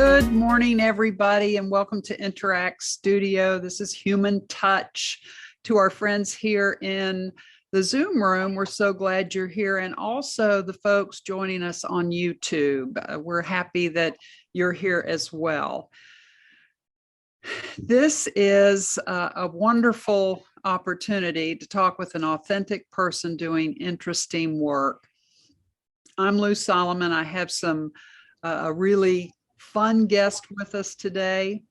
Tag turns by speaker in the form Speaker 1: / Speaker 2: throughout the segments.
Speaker 1: Good morning, everybody, and welcome to Interact Studio. This is Human Touch. To our friends here in the Zoom room, we're so glad you're here, and also the folks joining us on YouTube. We're happy that you're here as well. This is a wonderful opportunity to talk with an authentic person doing interesting work. I'm Lou Solomon. I have a really fun guest with us today.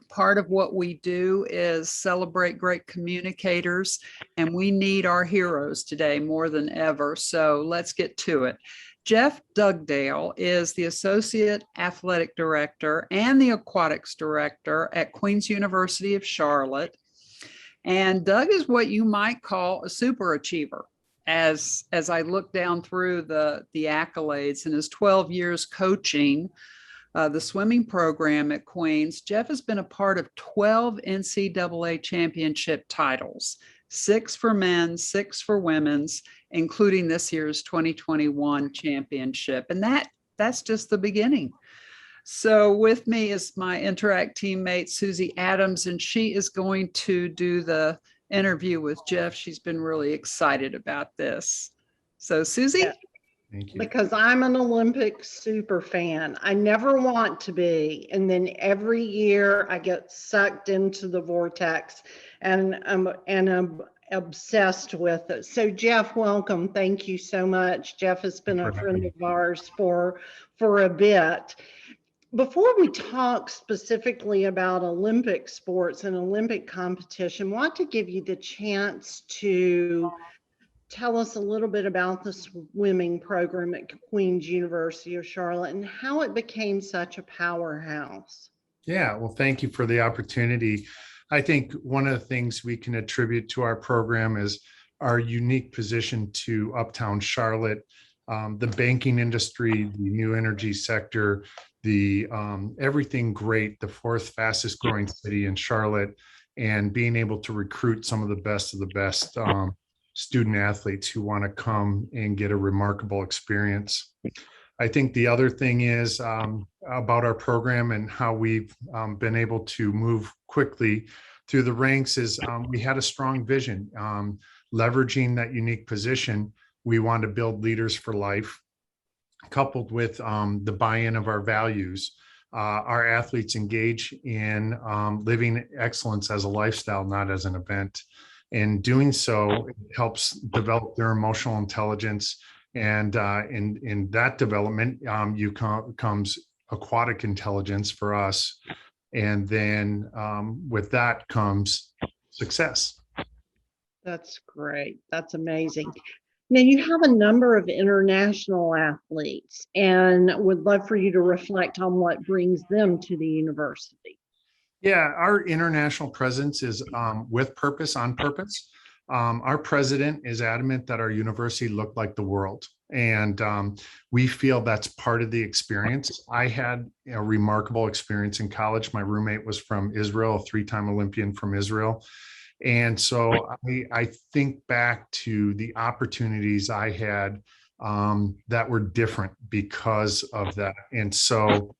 Speaker 1: Part of what we do is celebrate great communicators, and we need our heroes today more than ever. So let's get to it. Jeff Dugdale is the Associate Athletic Director and the Aquatics Director at Queen's University of Charlotte. And Doug is what you might call a super achiever. As I look down through the accolades in his 12 years coaching the swimming program at Queen's, Jeff has been a part of 12 NCAA Championship titles, 6 for men, 6 for women's, including this year's 2021 championship. And that's just the beginning. So with me is my Interact teammate, Susie Adams, and she is going to do the interview with Jeff. She's been really excited about this. So Susie?
Speaker 2: Yeah.
Speaker 3: Thank you.
Speaker 2: Because I'm an Olympic super fan. I never want to be. And then every year I get sucked into the vortex and I'm obsessed with it. So Jeff, welcome. Thank you so much. Jeff has been a friend of ours for a bit. Before we talk specifically about Olympic sports and Olympic competition, I want to give you the chance to tell us a little bit about the swimming program at Queen's University of Charlotte and how it became such a powerhouse.
Speaker 3: Yeah, well, thank you for the opportunity. I think one of the things we can attribute to our program is our unique position to Uptown Charlotte, the banking industry, the new energy sector, the everything great, the 4th fastest growing city in Charlotte, and being able to recruit some of the best student athletes who want to come and get a remarkable experience. I think the other thing is about our program and how we've been able to move quickly through the ranks is we had a strong vision. Leveraging that unique position, we want to build leaders for life, coupled with the buy-in of our values. Our athletes engage in living excellence as a lifestyle, not as an event. In doing so, it helps develop their emotional intelligence. And in that development, comes aquatic intelligence for us. And then with that comes success.
Speaker 2: That's great. That's amazing. Now, you have a number of international athletes and would love for you to reflect on what brings them to the university.
Speaker 3: Yeah, our international presence is with purpose, on purpose. Our president is adamant that our university look like the world. And we feel that's part of the experience. I had a remarkable experience in college. My roommate was from Israel, a 3-time Olympian from Israel. And so I think back to the opportunities I had that were different because of that. And so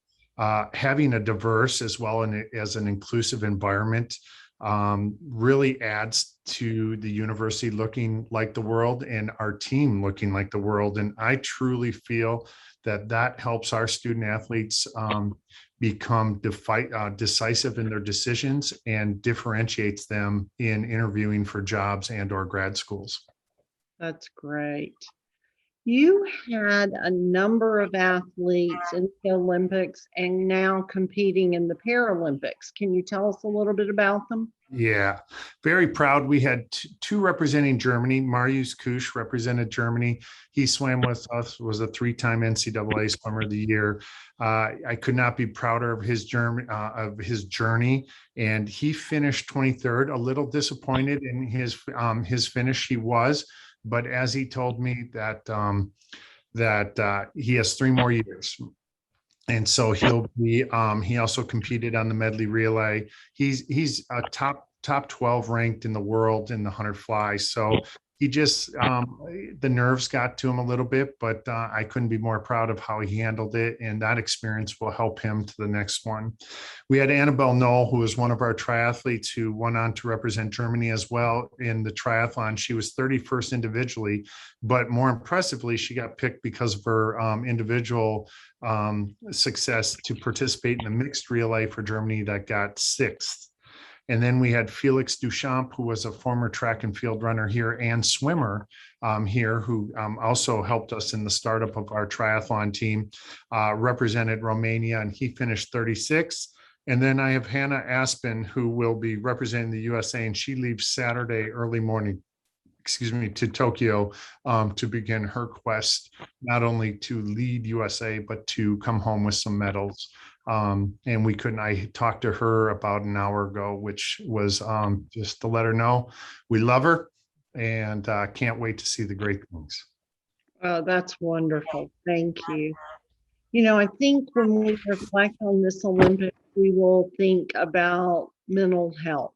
Speaker 3: having a diverse as well as an inclusive environment really adds to the university looking like the world and our team looking like the world. And I truly feel that helps our student athletes become decisive in their decisions and differentiates them in interviewing for jobs and or grad schools.
Speaker 2: That's great. You had a number of athletes in the Olympics and now competing in the Paralympics. Can you tell us a little bit about them?
Speaker 3: Yeah, very proud. We had two representing Germany. Marius Kusch represented Germany. He swam with us, was a 3-time NCAA Swimmer of the Year. I could not be prouder of his journey. And he finished 23rd, a little disappointed in his finish. He was. But as he told me that he has 3 more years. And so he'll be, he also competed on the medley relay. He's a top 12 ranked in the world in the 100 fly. So he just, the nerves got to him a little bit, but I couldn't be more proud of how he handled it. And that experience will help him to the next one. We had Annabelle Knoll, who was one of our triathletes who went on to represent Germany as well in the triathlon. She was 31st individually, but more impressively, she got picked because of her individual success to participate in the mixed relay for Germany that got 6th. And then we had Felix Duchamp, who was a former track and field runner here and swimmer here, who also helped us in the startup of our triathlon team, represented Romania, and he finished 36th. And then I have Hannah Aspen, who will be representing the USA, and she leaves Saturday early morning, to Tokyo to begin her quest, not only to lead USA, but to come home with some medals. And I talked to her about an hour ago, which was just to let her know we love her and can't wait to see the great things.
Speaker 2: Oh, that's wonderful. Thank you. I think when we reflect on this Olympics, we will think about mental health.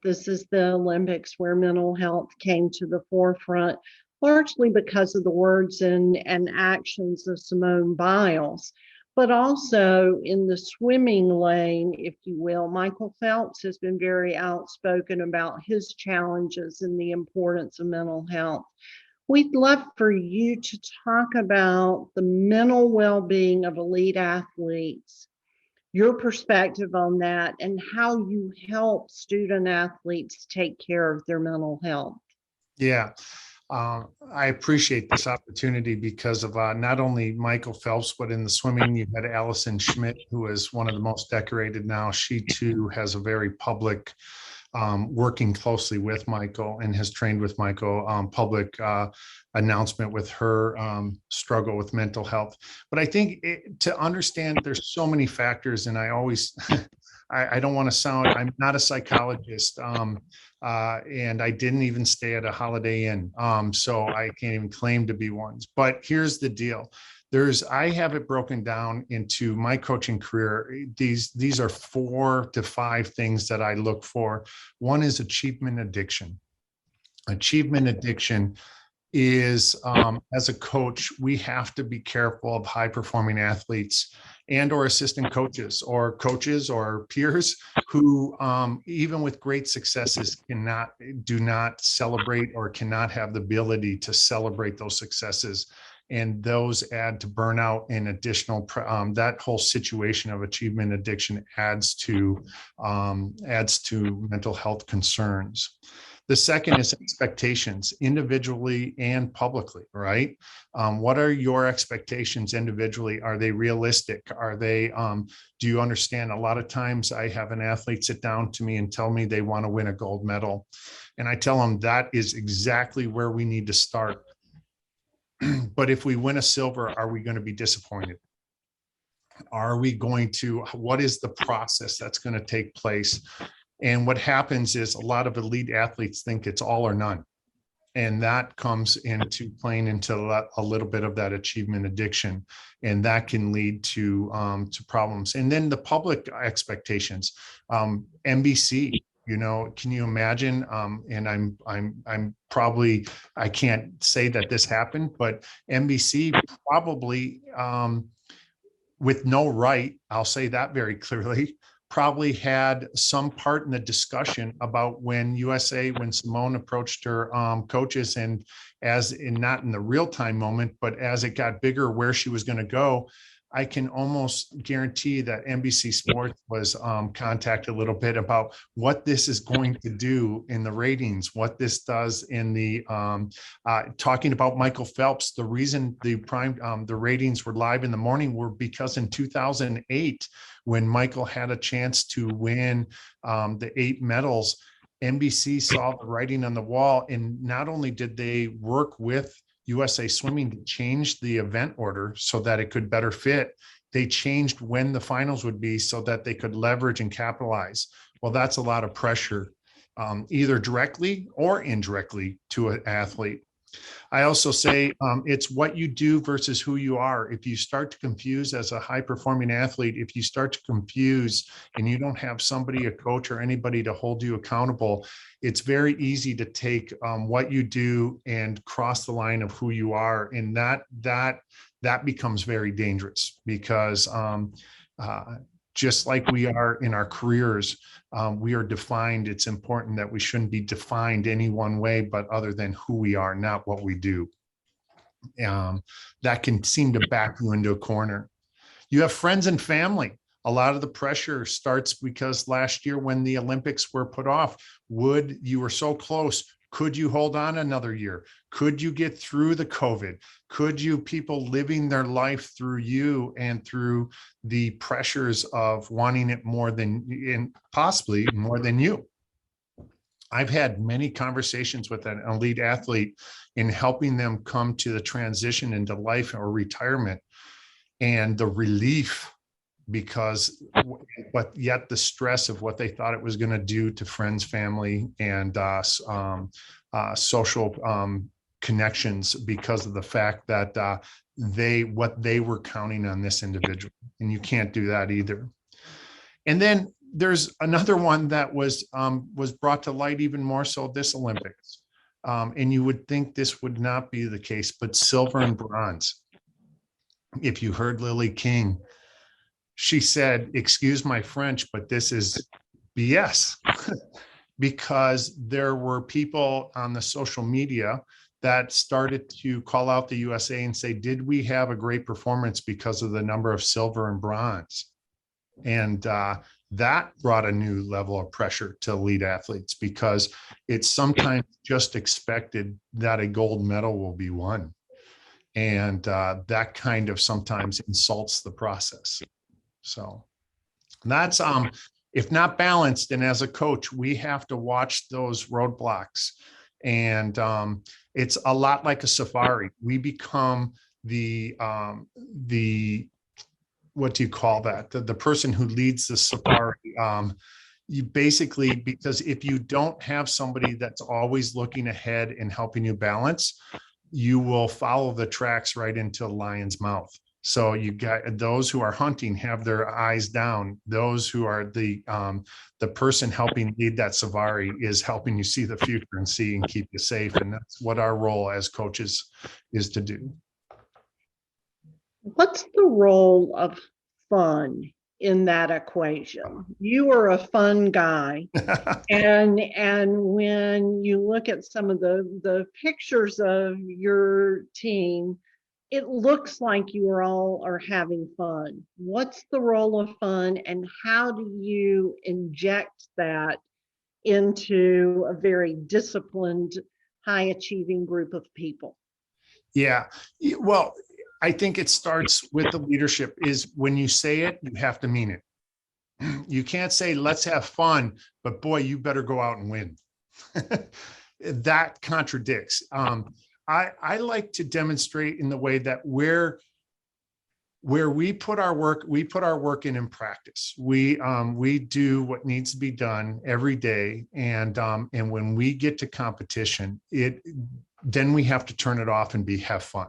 Speaker 2: This is the Olympics where mental health came to the forefront, largely because of the words and actions of Simone Biles, but also in the swimming lane, if you will. Michael Phelps has been very outspoken about his challenges and the importance of mental health. We'd love for you to talk about the mental well-being of elite athletes, your perspective on that, and how you help student athletes take care of their mental health.
Speaker 3: Yeah, I appreciate this opportunity because of not only Michael Phelps, but in the swimming, you had Allison Schmidt, who is one of the most decorated now. She too has a very public, working closely with Michael and has trained with Michael, public announcement with her struggle with mental health. But I think to understand there's so many factors, and I always, I don't want to sound, I'm not a psychologist, and I didn't even stay at a Holiday Inn, so I can't even claim to be one. But here's the deal. I have it broken down into my coaching career. These are 4 to 5 things that I look for. One is achievement addiction. Achievement addiction is, as a coach, we have to be careful of high performing athletes and or assistant coaches or peers who, even with great successes, do not celebrate or cannot have the ability to celebrate those successes. And those add to burnout and additional, that whole situation of achievement addiction adds to mental health concerns. The second is expectations, individually and publicly, right? What are your expectations individually? Are they realistic? Do you understand? A lot of times I have an athlete sit down to me and tell me they want to win a gold medal. And I tell them that is exactly where we need to start. But if we win a silver, are we going to be disappointed? What is the process that's going to take place? And what happens is a lot of elite athletes think it's all or none. And that comes into playing into a little bit of that achievement addiction. And that can lead to problems. And then the public expectations, NBC, can you imagine? And I'm probably, I can't say that this happened, but NBC probably, with no right, I'll say that very clearly, probably had some part in the discussion about when Simone approached her coaches, and not in the real time moment, but as it got bigger, where she was going to go. I can almost guarantee that NBC Sports was contacted a little bit about what this is going to do in the ratings, what this does in the talking about Michael Phelps. The reason the ratings were live in the morning were because in 2008, when Michael had a chance to win the 8 medals, NBC saw the writing on the wall, and not only did they work with USA Swimming to change the event order so that it could better fit, they changed when the finals would be so that they could leverage and capitalize. Well, that's a lot of pressure, either directly or indirectly to an athlete. I also say it's what you do versus who you are. If you start to confuse as a high performing athlete, if you start to confuse and you don't have somebody, a coach or anybody to hold you accountable, it's very easy to take what you do and cross the line of who you are. And that becomes very dangerous because just like we are in our careers, we are defined. It's important that we shouldn't be defined any one way, but other than who we are, not what we do. That can seem to back you into a corner. You have friends and family. A lot of the pressure starts because last year when the Olympics were put off, you were so close. Could you hold on another year? Could you get through the COVID? Could you, people living their life through you and through the pressures of wanting it more than, and possibly more than you? I've had many conversations with an elite athlete in helping them come to the transition into life or retirement, and the relief, but yet the stress of what they thought it was going to do to friends, family, and social connections because of the fact that what they were counting on this individual, and you can't do that either. And then there's another one that was brought to light even more so this Olympics, and you would think this would not be the case, but silver and bronze. If you heard Lily King, she said, excuse my French, but this is BS. Because there were people on the social media that started to call out the USA and say, did we have a great performance because of the number of silver and bronze? And that brought a new level of pressure to elite athletes, because it's sometimes just expected that a gold medal will be won. And that kind of sometimes insults the process. So that's, if not balanced, and as a coach, we have to watch those roadblocks. And it's a lot like a safari. We become the what do you call that? The person who leads the safari. You basically, because if you don't have somebody that's always looking ahead and helping you balance, you will follow the tracks right into a lion's mouth. So you got those who are hunting have their eyes down. Those who are the person helping lead that safari is helping you see the future and see and keep you safe. And that's what our role as coaches is to do.
Speaker 2: What's the role of fun in that equation? You are a fun guy. And when you look at some of the pictures of your team, it looks like you all are having fun. What's the role of fun, and how do you inject that into a very disciplined, high achieving group of people?
Speaker 3: Yeah, well, I think it starts with the leadership. Is when you say it, you have to mean it. You can't say, let's have fun, but boy, you better go out and win. That contradicts. I like to demonstrate in the way that where we put our work in practice. We do what needs to be done every day. And when we get to competition, then we have to turn it off and have fun.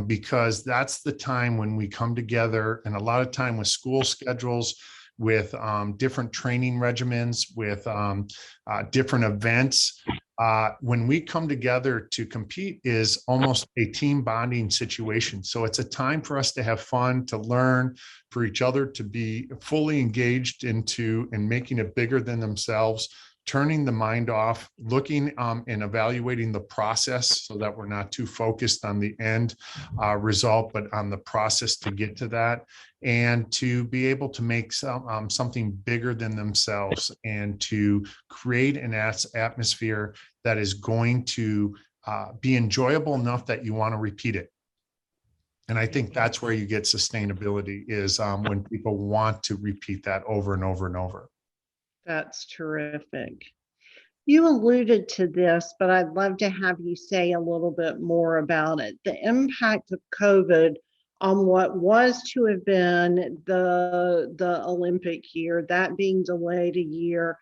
Speaker 3: Because that's the time when we come together, and a lot of time with school schedules, with different training regimens, with different events. When we come together to compete is almost a team bonding situation. So it's a time for us to have fun, to learn, for each other to be fully engaged into and making it bigger than themselves, turning the mind off, looking and evaluating the process so that we're not too focused on the end result, but on the process to get to that, and to be able to make something bigger than themselves, and to create an atmosphere that is going to be enjoyable enough that you want to repeat it. And I think that's where you get sustainability, is when people want to repeat that over and over and over.
Speaker 2: That's terrific. You alluded to this, but I'd love to have you say a little bit more about it. The impact of COVID on what was to have been the Olympic year, that being delayed a year,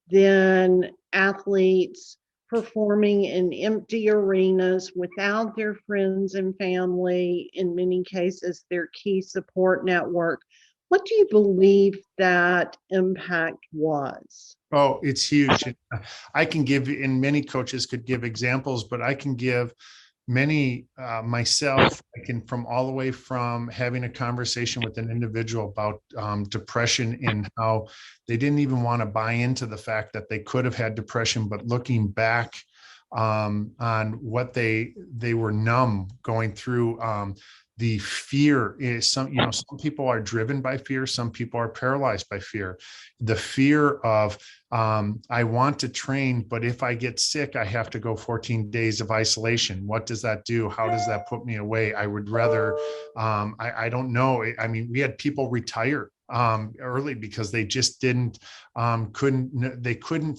Speaker 2: then athletes performing in empty arenas without their friends and family, in many cases, their key support network. What do you believe that impact was?
Speaker 3: Oh, it's huge. I can give, and many coaches could give examples, but I can give many myself. I can, from all the way from having a conversation with an individual about depression and how they didn't even want to buy into the fact that they could have had depression, but looking back on what they were numb going through. The fear is some people are driven by fear. Some people are paralyzed by fear. The fear of, I want to train, but if I get sick, I have to go 14 days of isolation. What does that do? How does that put me away? I would rather, I don't know. I mean, we had people retire early because they just couldn't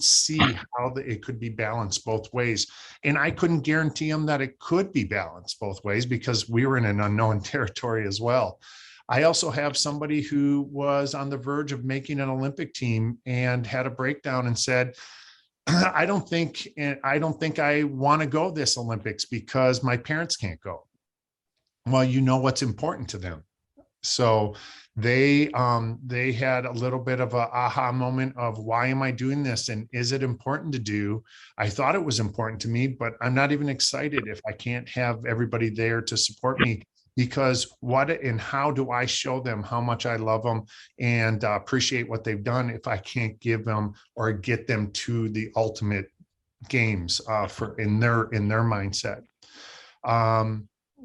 Speaker 3: see how it could be balanced both ways. And I couldn't guarantee them that it could be balanced both ways because we were in an unknown territory as well. I also have somebody who was on the verge of making an Olympic team and had a breakdown and said, I don't think I want to go this Olympics because my parents can't go. Well, you know what's important to them. So they had a little bit of a aha moment of, why am I doing this? And is it important to do? I thought it was important to me, but I'm not even excited if I can't have everybody there to support me, because what and how do I show them how much I love them and appreciate what they've done if I can't give them or get them to the ultimate games in their mindset.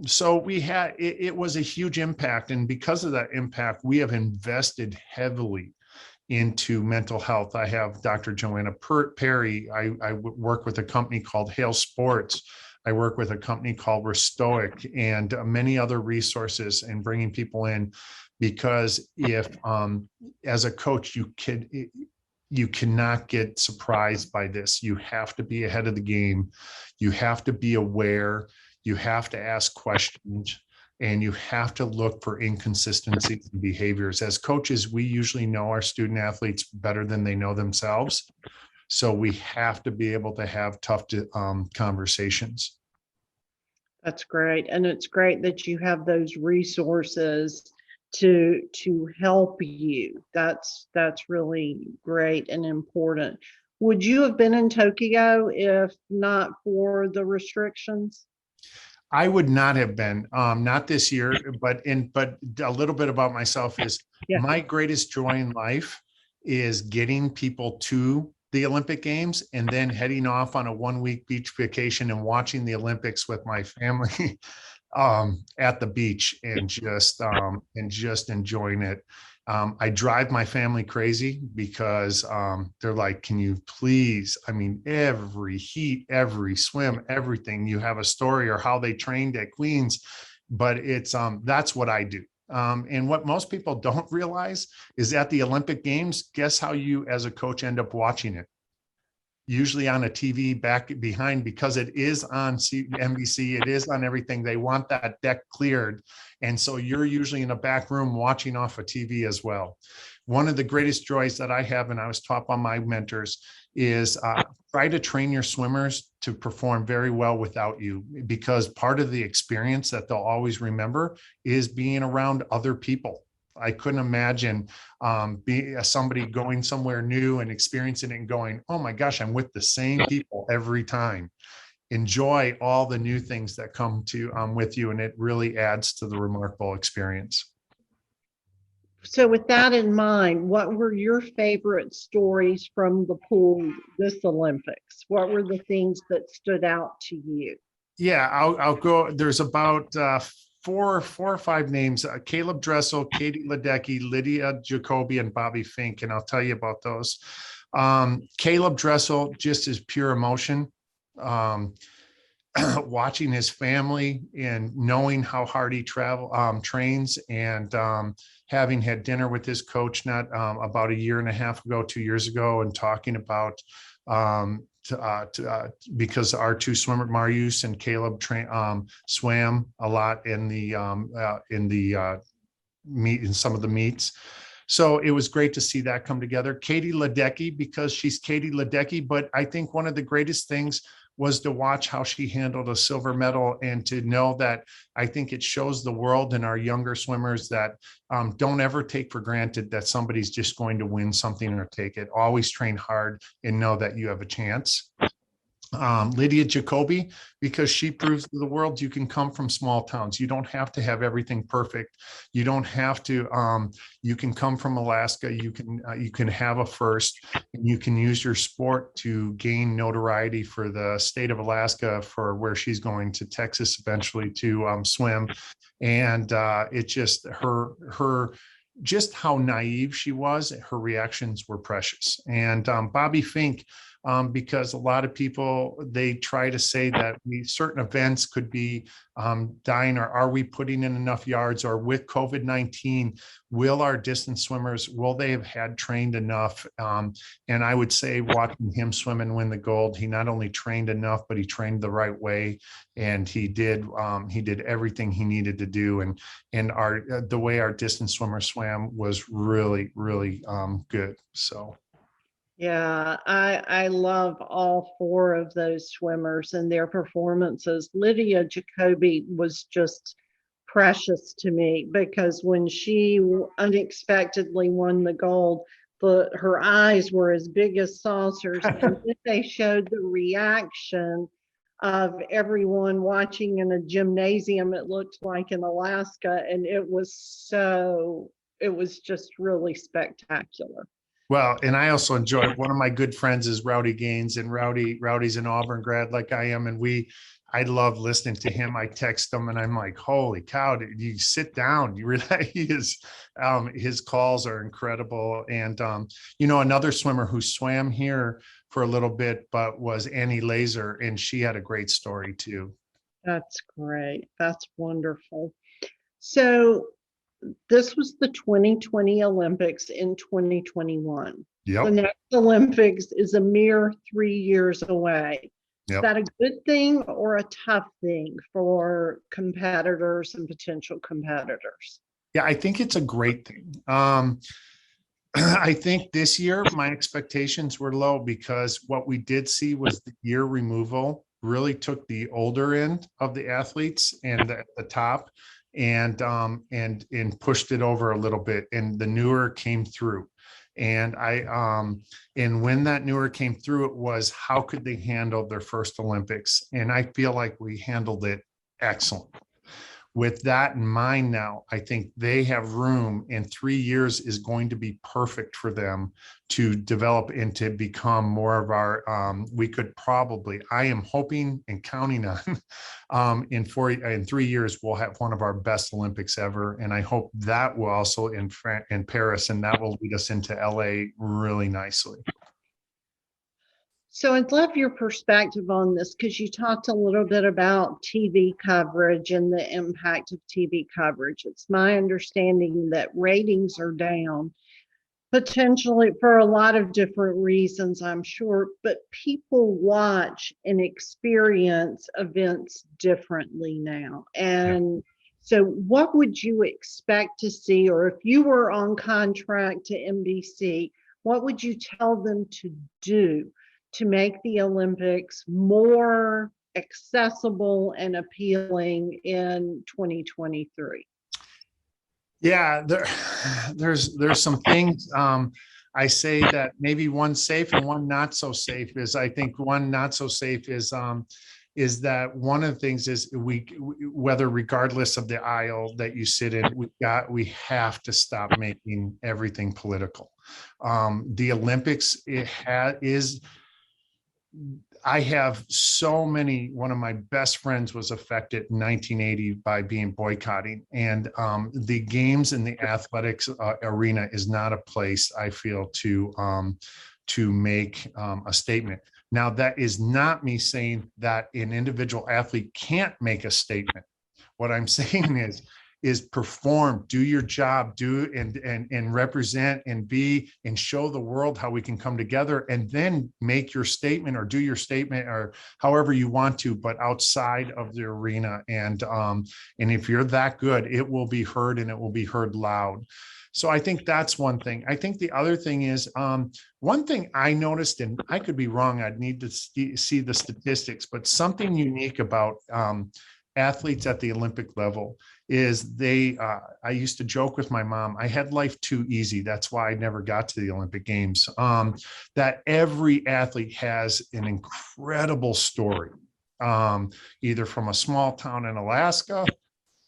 Speaker 3: So we had, it was a huge impact. And because of that impact, we have invested heavily into mental health. I have Dr. Joanna Perry. I work with a company called Hale Sports. I work with a company called Restoic and many other resources, and bringing people in, because if, as a coach, you cannot get surprised by this. You have to be ahead of the game. You have to be aware. You have to ask questions, and you have to look for inconsistencies in behaviors. As coaches, we usually know our student athletes better than they know themselves. So we have to be able to have tough conversations.
Speaker 2: That's great. And it's great that you have those resources to help you. That's really great and important. Would you have been in Tokyo if not for the restrictions?
Speaker 3: I would not have been, not this year, but a little bit about myself is my greatest joy in life is getting people to the Olympic Games and then heading off on a 1-week beach vacation and watching the Olympics with my family at the beach and just enjoying it. I drive my family crazy because they're like, can you please, I mean, every heat, every swim, everything, you have a story or how they trained at Queens, but it's, that's what I do. And what most people don't realize is at the Olympic Games, guess how you as a coach end up watching it? Usually on a TV back behind, because it is on NBC, it is on everything. They want that deck cleared. And so you're usually in a back room watching off a TV as well. One of the greatest joys that I have, and I was taught by my mentors, is try to train your swimmers to perform very well without you, because part of the experience that they'll always remember is being around other people. I couldn't imagine being somebody going somewhere new and experiencing it and going, oh my gosh, I'm with the same people every time. Enjoy all the new things that come to with you, and it really adds to the remarkable experience.
Speaker 2: So with that in mind, what were your favorite stories from the pool this Olympics? What were the things that stood out to you?
Speaker 3: Yeah, I'll go. There's about four or five names: Caleb Dressel, Katie Ledecky, Lydia Jacoby, and Bobby Fink. And I'll tell you about those. Caleb Dressel, just as pure emotion. Watching his family and knowing how hard he trains, and having had dinner with his coach not about 1.5 years ago, 2 years ago, and talking about because our two swimmer, Marius and Caleb, swam a lot in the meet, in some of the meets. So it was great to see that come together. Katie Ledecky, because she's Katie Ledecky, but I think one of the greatest things was to watch how she handled a silver medal, and to know that I think it shows the world and our younger swimmers that don't ever take for granted that somebody's just going to win something or take it. Always train hard and know that you have a chance. Lydia Jacoby, because she proves to the world you can come from small towns. You don't have to have everything perfect. You don't have to, you can come from Alaska. You can have a first, and you can use your sport to gain notoriety for the state of Alaska, for where she's going to Texas eventually to swim. And it just, her just how naive she was, her reactions were precious. And Bobby Fink, because a lot of people, they try to say that certain events could be dying, or are we putting in enough yards, or with COVID-19, will our distance swimmers, will they have had trained enough? And I would say, watching him swim and win the gold, he not only trained enough, but he trained the right way, and he did everything he needed to do. And the way our distance swimmers swam was really, really good. So.
Speaker 2: Yeah, I love all four of those swimmers and their performances. Lydia Jacoby was just precious to me, because when she unexpectedly won the gold, her eyes were as big as saucers, and then they showed the reaction of everyone watching in a gymnasium, it looked like, in Alaska, and it was just really spectacular.
Speaker 3: Well, and I also enjoy, one of my good friends is Rowdy Gaines, and Rowdy's an Auburn grad like I am. And I love listening to him. I text him and I'm like, holy cow, you sit down. You really, his calls are incredible. And, another swimmer who swam here for a little bit, but was Annie Laser, and she had a great story too.
Speaker 2: That's great. That's wonderful. So this was the 2020 Olympics in 2021.
Speaker 3: Yep.
Speaker 2: The next Olympics is a mere 3 years away. Yep. Is that a good thing or a tough thing for competitors and potential competitors?
Speaker 3: Yeah, I think it's a great thing. I think this year my expectations were low, because what we did see was the year removal really took the older end of the athletes and at the top, and pushed it over a little bit, and the newer came through. And and when that newer came through, it was, how could they handle their first Olympics? And I feel like we handled it excellent. With that in mind now, I think they have room, and 3 years is going to be perfect for them to develop and to become more of our, I am hoping and counting on, in 3 years, we'll have one of our best Olympics ever. And I hope that will also in Paris, and that will lead us into LA really nicely.
Speaker 2: So I'd love your perspective on this, because you talked a little bit about TV coverage and the impact of TV coverage. It's my understanding that ratings are down, potentially for a lot of different reasons, I'm sure, but people watch and experience events differently now. And so what would you expect to see, or if you were on contract to NBC, what would you tell them to do to make the Olympics more accessible and appealing in 2023?
Speaker 3: Yeah, there's some things. I say that maybe one safe and one not so safe is, I think one not so safe is that one of the things is whether regardless of the aisle that you sit in, we have to stop making everything political. The Olympics, I have so many, one of my best friends was affected in 1980 by being boycotting, and the games in the athletics arena is not a place, I feel, to make a statement. Now, that is not me saying that an individual athlete can't make a statement. What I'm saying is perform, do your job, and represent and be, and show the world how we can come together, and then make your statement or do your statement or however you want to, but outside of the arena. And if you're that good, it will be heard, and it will be heard loud. So I think that's one thing. I think the other thing is, one thing I noticed, and I could be wrong, I'd need to see the statistics, but something unique about athletes at the Olympic level is I used to joke with my mom, I had life too easy. That's why I never got to the Olympic Games. That every athlete has an incredible story, either from a small town in Alaska,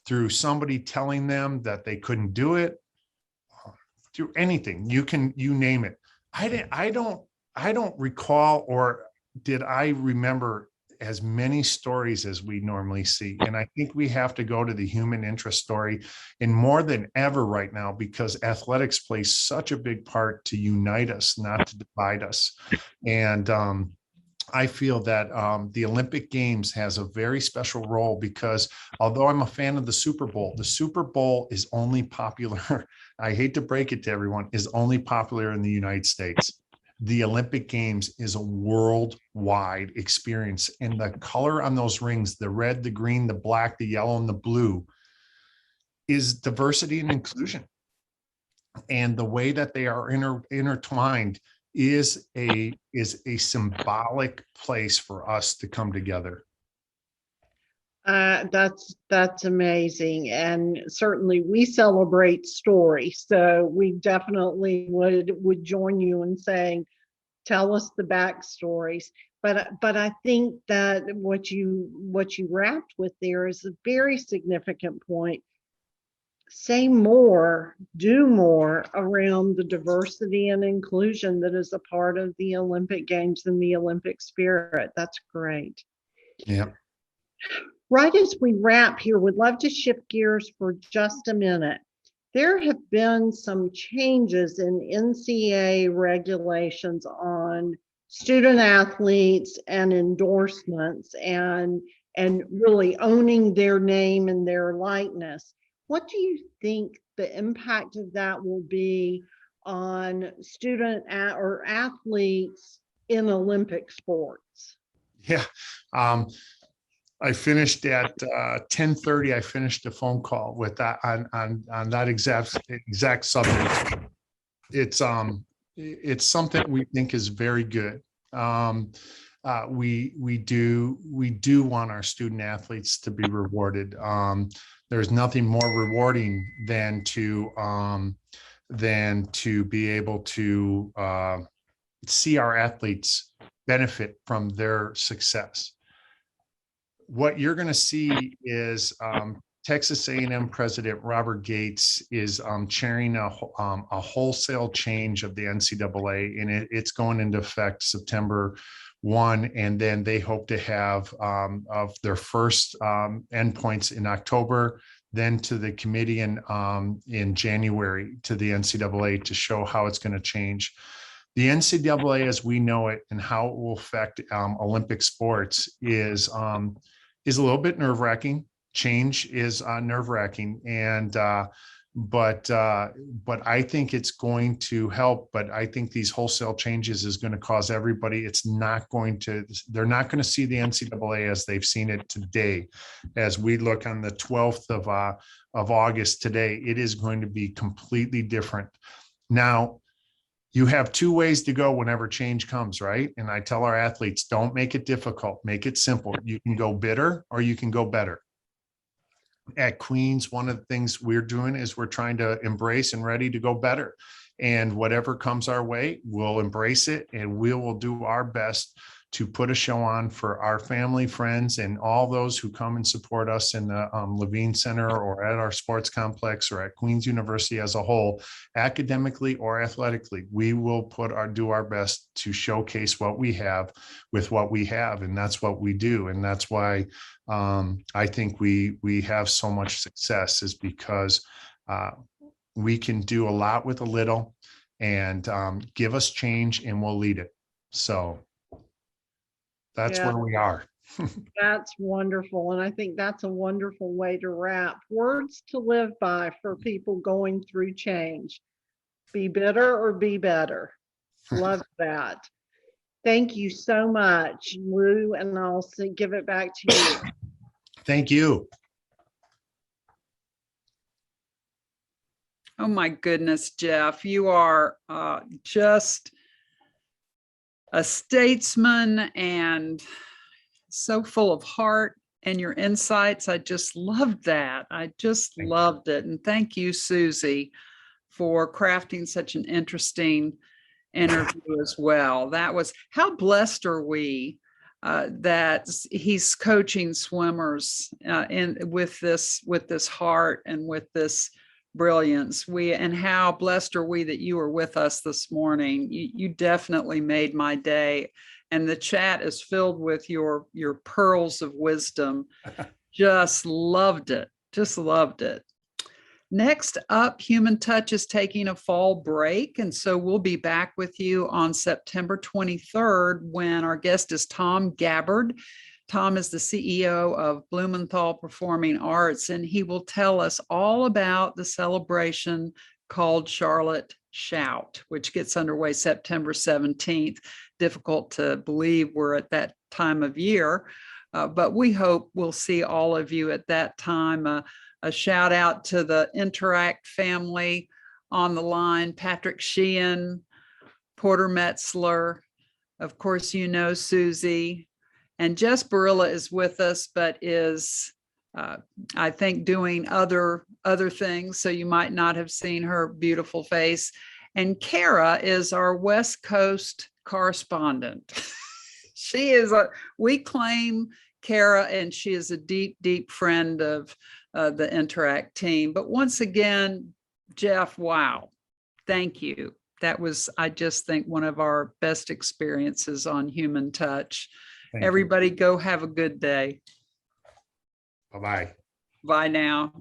Speaker 3: through somebody telling them that they couldn't do it, through anything, you name it. I don't recall, or did I remember as many stories as we normally see. And I think we have to go to the human interest story, and more than ever right now, because athletics plays such a big part to unite us, not to divide us. And I feel that the Olympic Games has a very special role, because although I'm a fan of the Super Bowl is only popular, I hate to break it to everyone, is only popular in the United States. The Olympic Games is a worldwide experience, and the color on those rings, the red, the green, the black, the yellow, and the blue, is diversity and inclusion. And the way that they are intertwined is a symbolic place for us to come together.
Speaker 2: That's amazing, and certainly we celebrate story. So we definitely would join you in saying, tell us the backstories. But I think that what you wrapped with there is a very significant point. Say more, do more around the diversity and inclusion that is a part of the Olympic Games and the Olympic spirit. That's great.
Speaker 3: Yeah.
Speaker 2: Right as we wrap here, would love to shift gears for just a minute. There have been some changes in NCAA regulations on student athletes and endorsements, and really owning their name and their likeness. What do you think the impact of that will be on student or athletes in Olympic sports?
Speaker 3: Yeah. I finished at 10:30. I finished a phone call with that on that exact subject. It's something we think is very good. We do want our student athletes to be rewarded. There's nothing more rewarding than to be able to see our athletes benefit from their success. What you're going to see is Texas A&M President Robert Gates is chairing a wholesale change of the NCAA, and it's going into effect September 1, and then they hope to have of their first endpoints in October, then to the committee in January to the NCAA to show how it's going to change. The NCAA as we know it and how it will affect Olympic sports is a little bit nerve-wracking. Change is nerve-wracking, and but I think it's going to help. But I think these wholesale changes is going to cause everybody. They're not going to see the NCAA as they've seen it today. As we look on the 12th of August today, it is going to be completely different. Now, you have two ways to go whenever change comes, right? And I tell our athletes, don't make it difficult, make it simple. You can go bitter or you can go better. At Queens, one of the things we're doing is we're trying to embrace and ready to go better. And whatever comes our way, we'll embrace it, and we will do our best to put a show on for our family, friends, and all those who come and support us in the Levine Center or at our sports complex or at Queens University as a whole, academically or athletically. We will do our best to showcase what we have with what we have, and that's what we do. And that's why I think we have so much success, is because we can do a lot with a little, and give us change and we'll lead it. So that's where we are.
Speaker 2: That's wonderful. And I think that's a wonderful way to wrap. Words to live by for people going through change. Be bitter or be better. Love that. Thank you so much, Lou, and I'll give it back to you.
Speaker 3: Thank you.
Speaker 1: Oh my goodness, Jeff, you are just a statesman and so full of heart, and your insights. I just loved that. I just loved it. And thank you, Susie, for crafting such an interesting interview as well. That was, how blessed are we that he's coaching swimmers with this heart and with this brilliance. And how blessed are we that you were with us this morning. You definitely made my day, and the chat is filled with your pearls of wisdom. Just loved it. Just loved it. Next up, Human Touch is taking a fall break, and so we'll be back with you on September 23rd when our guest is Tom Gabbard. Tom is the CEO of Blumenthal Performing Arts, and he will tell us all about the celebration called Charlotte Shout, which gets underway September 17th. Difficult to believe we're at that time of year, but we hope we'll see all of you at that time. A shout out to the Interact family on the line, Patrick Sheehan, Porter Metzler, of course, you know, Susie, and Jess Barilla is with us, but is, I think, doing other things. So you might not have seen her beautiful face. And Kara is our West Coast correspondent. We claim Kara, and she is a deep, deep friend of the Interact team. But once again, Jeff, wow, thank you. That was, I just think, one of our best experiences on Human Touch. Everybody go have a good day.
Speaker 3: Bye-bye.
Speaker 1: Bye now.